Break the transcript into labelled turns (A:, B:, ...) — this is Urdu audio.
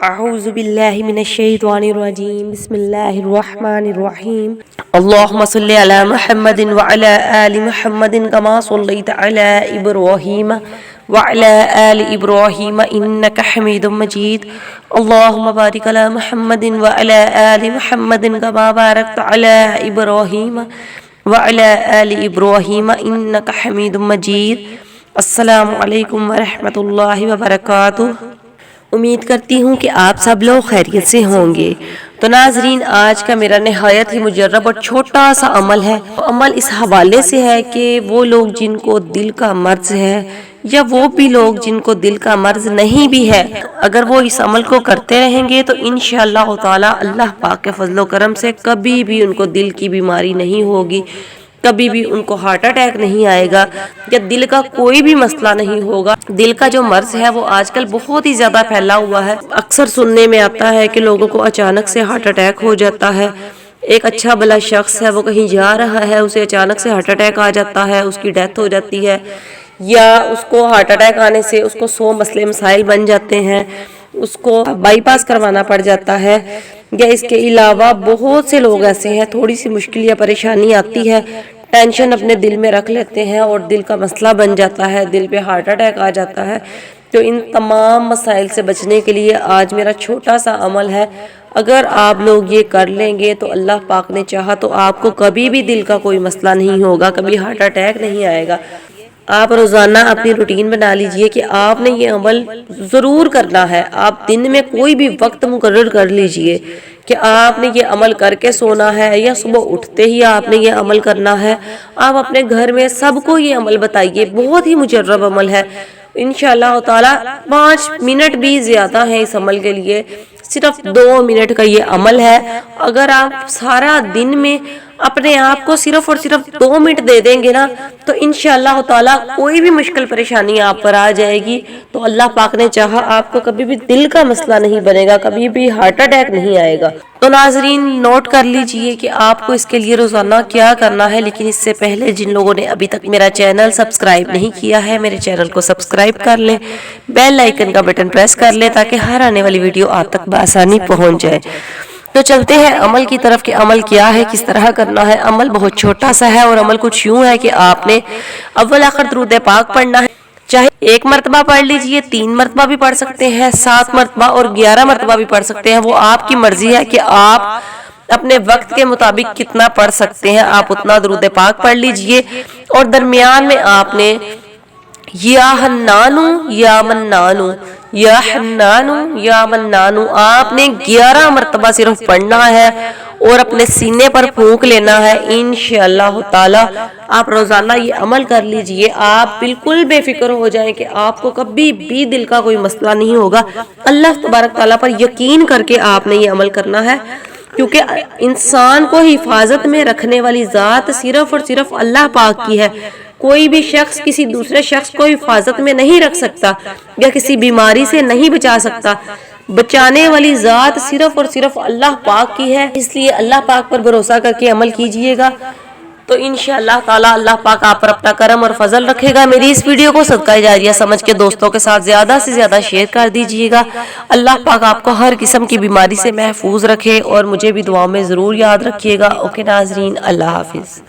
A: اعوذ باللہ من الشیطان الرجیم بسم اللہ الرحمن الرحیم اللہم صلی علی محمد وعلی آل محمد کما صلیت علی ابراہیم وعلی آل ابراہیم انک حمید مجید اللہم بارک علی محمد وعلی آل محمد کما بارکت علی ابراہیم وعلی آل ابراہیم انک حمید مجید۔ السلام علیکم ورحمۃ اللہ وبرکاتہ۔ امید کرتی ہوں کہ آپ سب لوگ خیریت سے ہوں گے۔ تو ناظرین، آج کا میرا نہایت ہی مجرب اور چھوٹا سا عمل ہے۔ عمل اس حوالے سے ہے کہ وہ لوگ جن کو دل کا مرض ہے یا وہ بھی لوگ جن کو دل کا مرض نہیں بھی ہے، اگر وہ اس عمل کو کرتے رہیں گے تو انشاءاللہ تعالی اللہ پاک کے فضل و کرم سے کبھی بھی ان کو دل کی بیماری نہیں ہوگی، کبھی بھی ان کو ہارٹ اٹیک نہیں آئے گا یا دل کا کوئی بھی مسئلہ نہیں ہوگا۔ دل کا جو مرض ہے وہ آج کل بہت ہی زیادہ پھیلا ہوا ہے۔ اکثر سننے میں آتا ہے کہ لوگوں کو اچانک سے ہارٹ اٹیک ہو جاتا ہے۔ ایک اچھا بھلا شخص ہے، وہ کہیں جا رہا ہے، اسے اچانک سے ہارٹ اٹیک آ جاتا ہے، اس کی ڈیتھ ہو جاتی ہے، یا اس کو ہارٹ اٹیک آنے سے اس کو 100 مسئلے مسائل بن جاتے ہیں، اس کو بائی پاس کروانا پڑ جاتا ہے، یا اس کے علاوہ بہت سے لوگ ایسے ہیں تھوڑی سی مشکل یا پریشانی آتی ہے، ٹینشن اپنے دل میں رکھ لیتے ہیں اور دل کا مسئلہ بن جاتا ہے، دل پہ ہارٹ اٹیک آ جاتا ہے۔ تو ان تمام مسائل سے بچنے کے لیے آج میرا چھوٹا سا عمل ہے، اگر آپ لوگ یہ کر لیں گے تو اللہ پاک نے چاہا تو آپ کو کبھی بھی دل کا کوئی مسئلہ نہیں ہوگا، کبھی ہارٹ اٹیک نہیں آئے گا۔ آپ روزانہ اپنی روٹین بنا لیجئے کہ آپ نے یہ عمل ضرور کرنا ہے۔ آپ دن میں کوئی بھی وقت مقرر کر لیجئے کہ آپ نے یہ عمل کر کے سونا ہے، یا صبح اٹھتے ہی آپ نے یہ عمل کرنا ہے۔ آپ اپنے گھر میں سب کو یہ عمل بتائیے، بہت ہی مجرب عمل ہے۔ انشاءاللہ تعالی 5 منٹ بھی زیادہ ہیں اس عمل کے لیے، صرف 2 منٹ کا یہ عمل ہے۔ اگر آپ سارا دن میں اپنے آپ کو صرف اور صرف 2 منٹ دے دیں گے نا، تو انشاءاللہ تعالی کوئی بھی مشکل پریشانی آپ پر آ جائے گی تو اللہ پاک نے چاہا آپ کو کبھی بھی دل کا مسئلہ نہیں بنے گا، کبھی بھی ہارٹ اٹیک نہیں آئے گا۔ تو ناظرین، نوٹ کر لیجئے کہ آپ کو اس کے لیے روزانہ کیا کرنا ہے، لیکن اس سے پہلے جن لوگوں نے ابھی تک میرا چینل سبسکرائب نہیں کیا ہے، میرے چینل کو سبسکرائب کر لیں، بیل آئیکن کا بٹن پریس کر لیں تاکہ ہر آنے والی ویڈیو آپ تک بآسانی پہنچ جائے۔ تو چلتے ہیں عمل کی طرف کہ عمل کیا ہے، کس طرح کرنا ہے۔ عمل بہت چھوٹا سا ہے اور عمل کچھ یوں ہے کہ آپ نے اول آخر درود پاک پڑھنا ہے، چاہے 1 مرتبہ پڑھ لیجئے، 3 مرتبہ بھی پڑھ سکتے ہیں، 7 مرتبہ اور 11 مرتبہ بھی پڑھ سکتے ہیں، وہ آپ کی مرضی ہے کہ آپ اپنے وقت کے مطابق کتنا پڑھ سکتے ہیں، آپ اتنا درود پاک پڑھ لیجئے۔ اور درمیان میں آپ نے یا حنانو یا منانو، یا حنانو یا منانو آپ نے 11 مرتبہ صرف پڑھنا ہے اور اپنے سینے پر پھونک لینا ہے۔ انشاءاللہ تعالی آپ روزانہ یہ عمل کر لیجئے، آپ بالکل بے فکر ہو جائیں کہ آپ کو کبھی بھی دل کا کوئی مسئلہ نہیں ہوگا۔ اللہ تبارک تعالیٰ پر یقین کر کے آپ نے یہ عمل کرنا ہے، کیونکہ انسان کو حفاظت میں رکھنے والی ذات صرف اور صرف اللہ پاک کی ہے۔ کوئی بھی شخص کسی دوسرے شخص کو حفاظت میں نہیں رکھ سکتا یا کسی بیماری سے نہیں بچا سکتا، بچانے والی ذات صرف اور صرف اللہ پاک کی ہے۔ اس لیے اللہ پاک پر بھروسہ کر کے عمل کیجئے گا تو انشاءاللہ تعالی اللہ پاک آپ پر اپنا کرم اور فضل رکھے گا۔ میری اس ویڈیو کو صدقہ جاریہ سمجھ کے دوستوں کے ساتھ زیادہ سے زیادہ شیئر کر دیجئے گا۔ اللہ پاک آپ کو ہر قسم کی بیماری سے محفوظ رکھے اور مجھے بھی دعاؤں میں ضرور یاد رکھیے گا۔ اوکے ناظرین، اللہ حافظ۔